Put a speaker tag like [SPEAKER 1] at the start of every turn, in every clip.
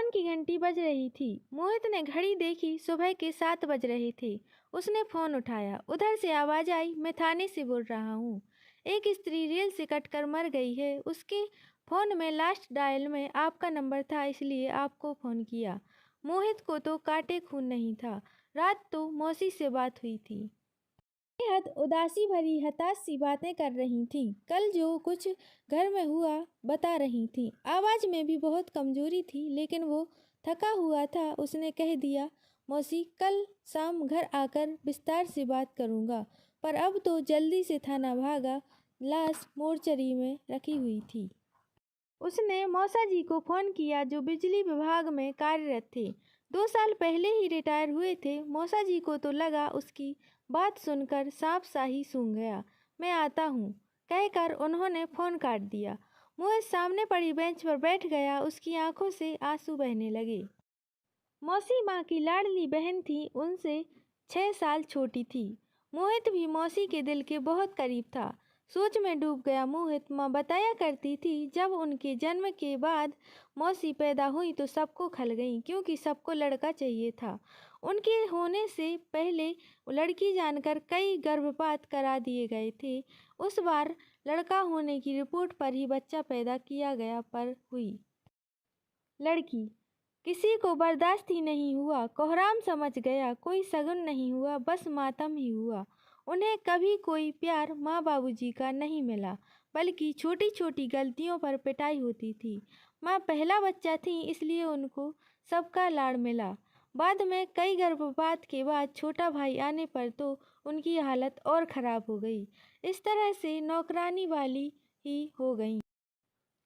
[SPEAKER 1] Phone की घंटी बज रही थी। मोहित ने घड़ी देखी, सुबह के 7 बज रहे थे। उसने फ़ोन उठाया। उधर से आवाज़ आई, मैं थाने से बोल रहा हूँ। एक स्त्री रेल से कटकर मर गई है। उसके फ़ोन में लास्ट डायल में आपका नंबर था, इसलिए आपको फ़ोन किया। मोहित को तो काटे खून नहीं था। रात तो मौसी से बात हुई थी। बेहद उदासी भरी हताश सी बातें कर रही थी। कल जो कुछ घर में हुआ बता रही थी। आवाज में भी बहुत कमजोरी थी, लेकिन वो थका हुआ था। उसने कह दिया, मौसी कल शाम घर आकर विस्तार से बात करूंगा। पर अब तो जल्दी से थाना भागा। लाश मोर्चरी में रखी हुई थी। उसने मौसा जी को फ़ोन किया, जो बिजली विभाग में कार्यरत थे। 2 साल पहले ही रिटायर हुए थे। मौसा जी को तो लगा उसकी बात सुनकर सांप सा ही सूंघ गया। मैं आता हूँ कहकर उन्होंने फ़ोन काट दिया। मोहित सामने पड़ी बेंच पर बैठ गया। उसकी आंखों से आंसू बहने लगे। मौसी माँ की लाडली बहन थी, उनसे 6 साल छोटी थी। मोहित भी मौसी के दिल के बहुत करीब था। सोच में डूब गया मोहित। माँ बताया करती थी, जब उनके जन्म के बाद मौसी पैदा हुई तो सबको खल गई, क्योंकि सबको लड़का चाहिए था। उनके होने से पहले लड़की जानकर कई गर्भपात करा दिए गए थे। उस बार लड़का होने की रिपोर्ट पर ही बच्चा पैदा किया गया, पर हुई लड़की। किसी को बर्दाश्त ही नहीं हुआ। कोहराम समझ गया। कोई शगुन नहीं हुआ, बस मातम ही हुआ। उन्हें कभी कोई प्यार माँ बाबूजी का नहीं मिला, बल्कि छोटी छोटी गलतियों पर पिटाई होती थी। माँ पहला बच्चा थी, इसलिए उनको सबका लाड़ मिला। बाद में कई गर्भपात के बाद छोटा भाई आने पर तो उनकी हालत और ख़राब हो गई। इस तरह से नौकरानी वाली ही हो गई।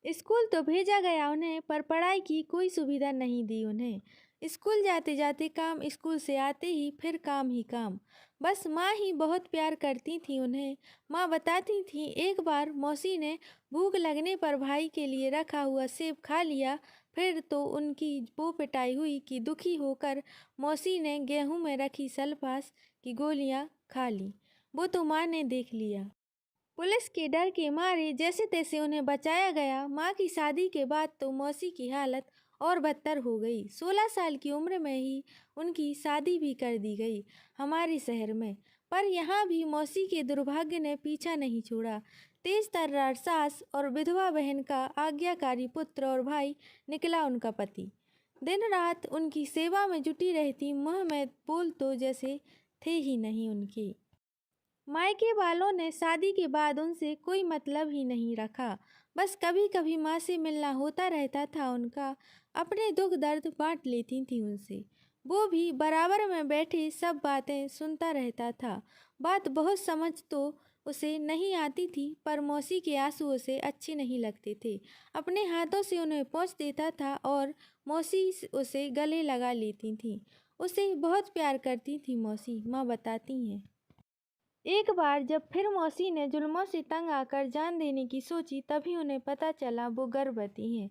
[SPEAKER 1] स्कूल तो भेजा गया उन्हें, पर पढ़ाई की कोई सुविधा नहीं दी उन्हें। स्कूल जाते जाते काम, स्कूल से आते ही फिर काम ही काम। बस माँ ही बहुत प्यार करती थी उन्हें। माँ बताती थी, एक बार मौसी ने भूख लगने पर भाई के लिए रखा हुआ सेब खा लिया। फिर तो उनकी वो पिटाई हुई कि दुखी होकर मौसी ने गेहूं में रखी सल्फास की गोलियां खा ली। वो तो माँ ने देख लिया। पुलिस के डर के मारे जैसे तैसे उन्हें बचाया गया। माँ की शादी के बाद तो मौसी की हालत और बदतर हो गई। 16 साल की उम्र में ही उनकी शादी भी कर दी गई हमारे शहर में। पर यहाँ भी मौसी के दुर्भाग्य ने पीछा नहीं छोड़ा। तेज तर्रार सास और विधवा बहन का आज्ञाकारी पुत्र और भाई निकला उनका पति। दिन रात उनकी सेवा में जुटी रहती। मुँह में बोल तो जैसे थे ही नहीं उनके। मायके वालों ने शादी के बाद उनसे कोई मतलब ही नहीं रखा। बस कभी कभी माँ से मिलना होता रहता था उनका। अपने दुख दर्द बांट लेती थी उनसे। वो भी बराबर में बैठे सब बातें सुनता रहता था। बात बहुत समझ तो उसे नहीं आती थी, पर मौसी के आंसू उसे अच्छे नहीं लगते थे। अपने हाथों से उन्हें पोंछ देता था और मौसी उसे गले लगा लेती थी। उसे बहुत प्यार करती थी मौसी, माँ बताती हैं। एक बार जब फिर मौसी ने जुल्मों से तंग आकर जान देने की सोची, तभी उन्हें पता चला वो गर्भवती हैं।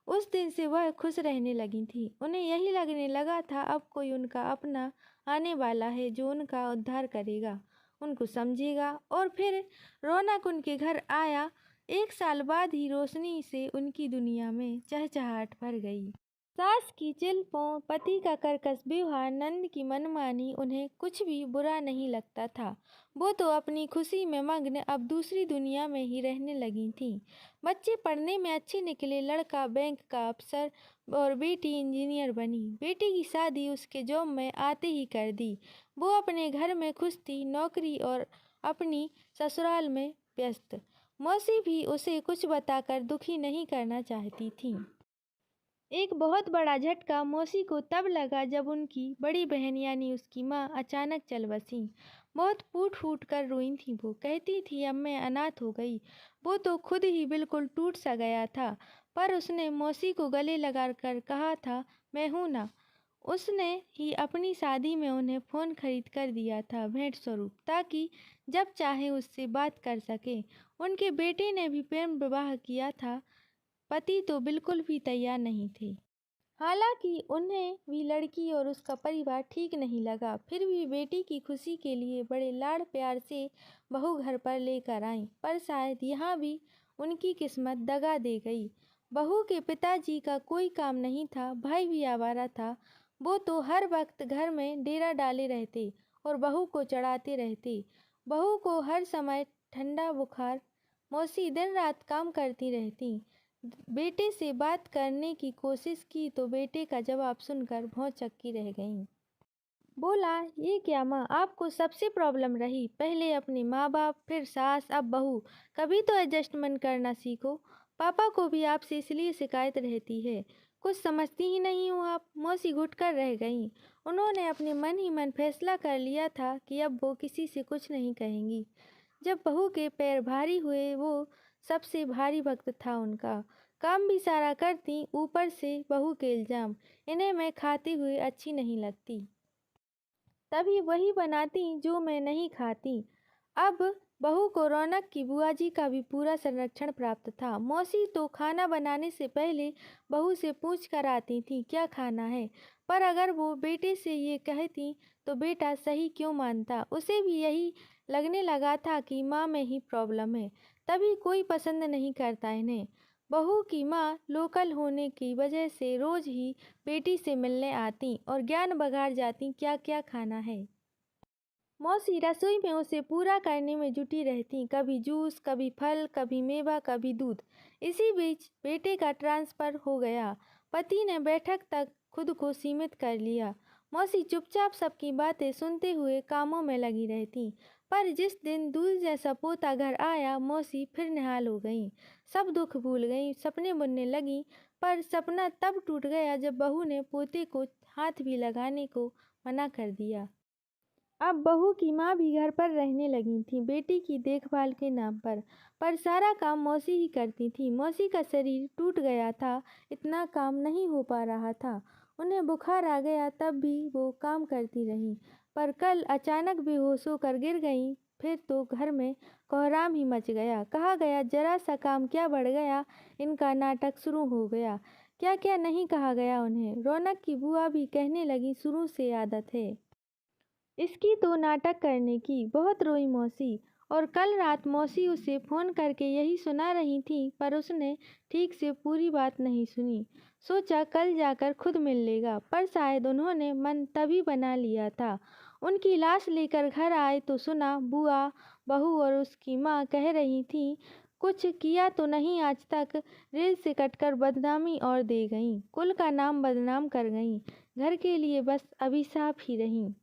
[SPEAKER 1] उस दिन से वह खुश रहने लगी थी। उन्हें यही लगने लगा था, अब कोई उनका अपना आने वाला है जो उनका उद्धार करेगा, उनको समझेगा। और फिर रौनक उनके घर आया। 1 साल बाद ही रोशनी से उनकी दुनिया में चहचहाट भर गई। सास की चिल्पों, पति का कर्कश व्यवहार, नंद की मनमानी, उन्हें कुछ भी बुरा नहीं लगता था। वो तो अपनी खुशी में मग्न अब दूसरी दुनिया में ही रहने लगी थीं। बच्चे पढ़ने में अच्छे निकले। लड़का बैंक का अफसर और बेटी इंजीनियर बनी। बेटी की शादी उसके जॉब में आते ही कर दी। वो अपने घर में खुश थी, नौकरी और अपनी ससुराल में व्यस्त। मौसी भी उसे कुछ बताकर दुखी नहीं करना चाहती थी। एक बहुत बड़ा झटका मौसी को तब लगा जब उनकी बड़ी बहन यानी उसकी माँ अचानक चल बसी। बहुत फूट फूट कर रोई थी वो। कहती थी, अब मैं अनाथ हो गई। वो तो खुद ही बिल्कुल टूट सा गया था। पर उसने मौसी को गले लगा कर कहा था, मैं हूँ ना। उसने ही अपनी शादी में उन्हें फ़ोन खरीद कर दिया था भेंट स्वरूप, ताकि जब चाहे उससे बात कर सके। उनके बेटे ने भी प्रेम विवाह किया था। पति तो बिल्कुल भी तैयार नहीं थे। हालांकि उन्हें भी लड़की और उसका परिवार ठीक नहीं लगा। फिर भी बेटी की खुशी के लिए बड़े लाड़ प्यार से बहू घर पर लेकर आई। पर शायद यहाँ भी उनकी किस्मत दगा दे गई। बहू के पिताजी का कोई काम नहीं था, भाई भी आवारा था। वो तो हर वक्त घर में डेरा डाले रहते और बहू को चढ़ाते रहते। बहू को हर समय ठंडा बुखार। मौसी दिन रात काम करती रहती। बेटे से बात करने की कोशिश की तो बेटे का जवाब सुनकर भौं-चक्की रह गईं। बोला, ये क्या माँ, आपको सबसे प्रॉब्लम रही, पहले अपने माँ बाप, फिर सास, अब बहू। कभी तो एडजस्टमेंट करना सीखो। पापा को भी आपसे इसलिए शिकायत रहती है। कुछ समझती ही नहीं हो आप। मौसी घुटकर रह गईं। उन्होंने अपने मन ही मन फैसला कर लिया था कि अब वो किसी से कुछ नहीं कहेंगी। जब बहू के पैर भारी हुए, वो सबसे भारी भक्त था उनका। काम भी सारा करती, ऊपर से बहू के इल्जाम। इन्हें मैं खाती हुई अच्छी नहीं लगती, तभी वही बनाती जो मैं नहीं खाती। अब बहू को रौनक की बुआजी का भी पूरा संरक्षण प्राप्त था। मौसी तो खाना बनाने से पहले बहू से पूछ कर आती थी क्या खाना है, पर अगर वो बेटे से ये कहती तो बेटा सही क्यों मानता। उसे भी यही लगने लगा था कि माँ में ही प्रॉब्लम है, तभी कोई पसंद नहीं करता इन्हें। बहू की माँ लोकल होने की वजह से रोज ही बेटी से मिलने आती और ज्ञान बघाड़ जाती क्या क्या खाना है। मौसी रसोई में उसे पूरा करने में जुटी रहती, कभी जूस, कभी फल, कभी मेवा, कभी दूध। इसी बीच बेटे का ट्रांसफ़र हो गया। पति ने बैठक तक खुद को सीमित कर लिया। मौसी चुपचाप सबकी बातें सुनते हुए कामों में लगी रहती। पर जिस दिन दूध जैसा पोता घर आया, मौसी फिर निहाल हो गई। सब दुख भूल गई, सपने बुनने लगी। पर सपना तब टूट गया जब बहू ने पोते को हाथ भी लगाने को मना कर दिया। अब बहू की माँ भी घर पर रहने लगी थी, बेटी की देखभाल के नाम पर सारा काम मौसी ही करती थी। मौसी का शरीर टूट गया था, इतना काम नहीं हो पा रहा था। उन्हें बुखार आ गया तब भी वो काम करती रहीं, पर कल अचानक बेहोश होकर गिर गईं। फिर तो घर में कोहराम ही मच गया। कहा गया जरा सा काम क्या बढ़ गया, इनका नाटक शुरू हो गया। क्या क्या नहीं कहा गया उन्हें। रौनक की बुआ भी कहने लगी शुरू से आदत है इसकी तो नाटक करने की। बहुत रोई मौसी। और कल रात मौसी उसे फ़ोन करके यही सुना रही थी, पर उसने ठीक से पूरी बात नहीं सुनी। सोचा कल जाकर खुद मिल लेगा, पर शायद उन्होंने मन तभी बना लिया था। उनकी लाश लेकर घर आए तो सुना बुआ, बहू और उसकी माँ कह रही थीं कुछ किया तो नहीं आज तक, रेल से कटकर बदनामी और दे गईं, कुल का नाम बदनाम कर गईं, घर के लिए बस अभिशाप ही रहीं।